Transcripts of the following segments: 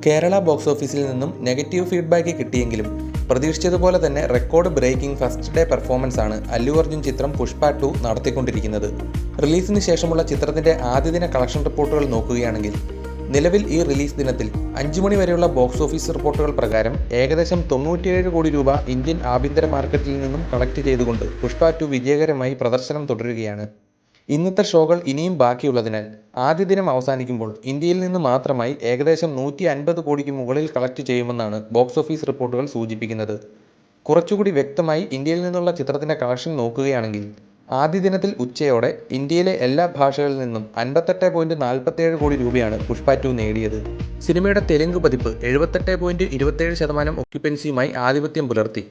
Kerala box ഓഫീസിൽ നിന്നും negative feedback കിട്ടിയെങ്കിലും പ്രതീക്ഷിച്ചതുപോലെ തന്നെ record breaking first day performance ആണ് അല്ലു അർജുൻ ചിത്രം പുഷ്പ 2 നടത്തിക്കൊണ്ടിരിക്കുന്നത്. റിലീസിന് ശേഷമുള്ള ചിത്രത്തിന്റെ ആദ്യദിന കളക്ഷൻ റിപ്പോർട്ടുകൾ നോക്കുകയാണെങ്കിൽ നിലവിൽ ഈ റിലീസ് ദിനത്തിൽ 5 മണി വരെയുള്ള ബോക്സ് ഓഫീസ് റിപ്പോർട്ടുകൾ പ്രകാരം ഏകദേശം 97 കോടി രൂപ ഇന്ത്യൻ ആഭ്യന്തര മാർക്കറ്റിൽ നിന്നും കളക്ട് ചെയ്തുകൊണ്ട് പുഷ്പ 2 വിജയകരമായി പ്രദർശനം തുടരുകയാണ്. ഇന്നത്തെ ഷോകൾ ഇനിയും ബാക്കിയുള്ളതിനാൽ ആദ്യ ദിനം അവസാനിക്കുമ്പോൾ ഇന്ത്യയിൽ നിന്ന് മാത്രമായി ഏകദേശം 150 കോടിക്ക് മുകളിൽ കളക്ട് ചെയ്യുമെന്നാണ് ബോക്സ് ഓഫീസ് റിപ്പോർട്ടുകൾ സൂചിപ്പിക്കുന്നത്. കുറച്ചുകൂടി വ്യക്തമായി ഇന്ത്യയിൽ നിന്നുള്ള ചിത്രത്തിന്റെ കളക്ഷൻ നോക്കുകയാണെങ്കിൽ ആദ്യ ദിനത്തിൽ ഉച്ചയോടെ ഇന്ത്യയിലെ എല്ലാ ഭാഷകളിൽ നിന്നും 58.47 കോടി രൂപയാണ് പുഷ്പ 2 നേടിയത്. സിനിമയുടെ തെലുങ്ക് പതിപ്പ് 78.27% ഒക്യുപ്പൻസിയുമായി ആധിപത്യം പുലർത്തി.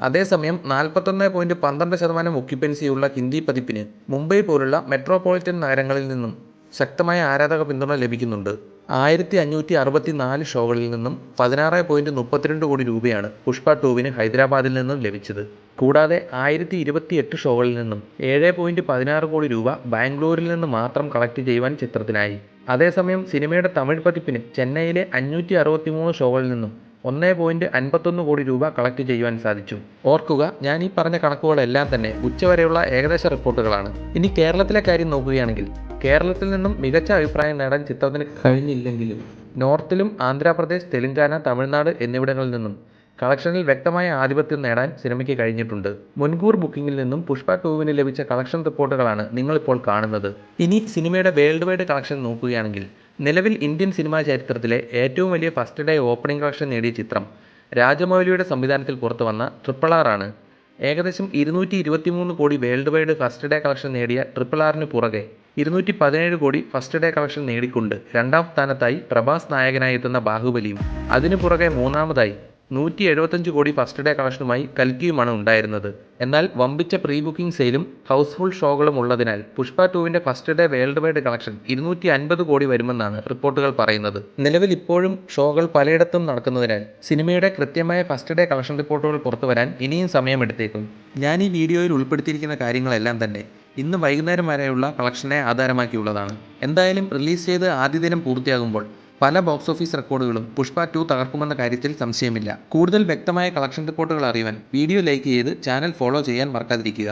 അതേസമയം 41.12% ഒക്യുപ്പൻസിയുള്ള ഹിന്ദി പതിപ്പിന് മുംബൈ പോലുള്ള മെട്രോപൊളിറ്റൻ നഗരങ്ങളിൽ നിന്നും ശക്തമായ ആരാധക പിന്തുണ ലഭിക്കുന്നുണ്ട്. 1564 ഷോകളിൽ നിന്നും 16.32 കോടി രൂപയാണ് പുഷ്പ 2വിന് ഹൈദരാബാദിൽ നിന്നും ലഭിച്ചത്. കൂടാതെ 1028 ഷോകളിൽ നിന്നും 7.16 കോടി രൂപ ബാംഗ്ലൂരിൽ നിന്ന് മാത്രം കളക്ട് ചെയ്യുവാൻ ചിത്രത്തിനായി. അതേസമയം സിനിമയുടെ തമിഴ് പതിപ്പിന് ചെന്നൈയിലെ 563 ഷോകളിൽ നിന്നും 1.51 കോടി രൂപ കളക്ട് ചെയ്യുവാൻ സാധിച്ചു. ഓർക്കുക, ഞാൻ ഈ പറഞ്ഞ കണക്കുകളെല്ലാം തന്നെ ഉച്ചവരെയുള്ള ഏകദേശ റിപ്പോർട്ടുകളാണ്. ഇനി കേരളത്തിലെ കാര്യം നോക്കുകയാണെങ്കിൽ കേരളത്തിൽ നിന്നും മികച്ച അഭിപ്രായം നേടാൻ ചിത്രത്തിന് കഴിഞ്ഞില്ലെങ്കിലും നോർത്തിലും ആന്ധ്രാപ്രദേശ്, തെലങ്കാന, തമിഴ്നാട് എന്നിവിടങ്ങളിൽ നിന്നും കളക്ഷനിൽ വ്യക്തമായ ആധിപത്യം നേടാൻ സിനിമയ്ക്ക് കഴിഞ്ഞിട്ടുണ്ട്. മുൻകൂർ ബുക്കിംഗിൽ നിന്നും പുഷ്പ 2വിന് ലഭിച്ച കളക്ഷൻ റിപ്പോർട്ടുകളാണ് നിങ്ങളിപ്പോൾ കാണുന്നത്. ഇനി സിനിമയുടെ വേൾഡ് വൈഡ് കളക്ഷൻ നോക്കുകയാണെങ്കിൽ നിലവിൽ ഇന്ത്യൻ സിനിമാ ചരിത്രത്തിലെ ഏറ്റവും വലിയ ഫസ്റ്റ് ഡേ ഓപ്പണിംഗ് കളക്ഷൻ നേടിയ ചിത്രം രാജമൗലിയുടെ സംവിധാനത്തിൽ പുറത്തു വന്ന RRR ആണ്. ഏകദേശം 223 കോടി world wide first day collection നേടിയ RRRന് പുറകെ 217 കോടി ഫസ്റ്റ് ഡേ കളക്ഷൻ നേടിക്കൊണ്ട് രണ്ടാം സ്ഥാനത്തായി പ്രഭാസ് നായകനായി എത്തുന്ന ബാഹുബലിയും അതിനു പുറകെ മൂന്നാമതായി 175 കോടി ഫസ്റ്റ് ഡേ കളക്ഷനുമായി കൽക്കിയുമാണ് ഉണ്ടായിരുന്നത്. എന്നാൽ വമ്പിച്ച പ്രീ ബുക്കിംഗ് സെയിലും ഹൗസ്ഫുൾ ഷോകളും ഉള്ളതിനാൽ പുഷ്പ 2വിന്റെ first day worldwide collection 250 കോടി വരുമെന്നാണ് റിപ്പോർട്ടുകൾ പറയുന്നത്. നിലവിൽ ഇപ്പോഴും ഷോകൾ പലയിടത്തും നടക്കുന്നതിനാൽ സിനിമയുടെ കൃത്യമായ ഫസ്റ്റ് ഡേ കളക്ഷൻ റിപ്പോർട്ടുകൾ പുറത്തുവരാൻ ഇനിയും സമയമെടുത്തേക്കും. ഞാൻ ഈ വീഡിയോയിൽ ഉൾപ്പെടുത്തിയിരിക്കുന്ന കാര്യങ്ങളെല്ലാം തന്നെ ഇന്ന് വൈകുന്നേരം വരെയുള്ള കളക്ഷനെ ആധാരമാക്കിയുള്ളതാണ്. എന്തായാലും റിലീസ് ചെയ്ത് ആദ്യ ദിനം പൂർത്തിയാകുമ്പോൾ പല ബോക്സ് ഓഫീസ് റെക്കോർഡുകളും പുഷ്പ 2 തകർക്കുമെന്ന കാര്യത്തിൽ സംശയമില്ല. കൂടുതൽ വ്യക്തമായ കളക്ഷൻ റിപ്പോർട്ടുകൾ അറിയുവാൻ വീഡിയോ ലൈക്ക് ചെയ്ത് ചാനൽ ഫോളോ ചെയ്യാൻ മറക്കാതിരിക്കുക.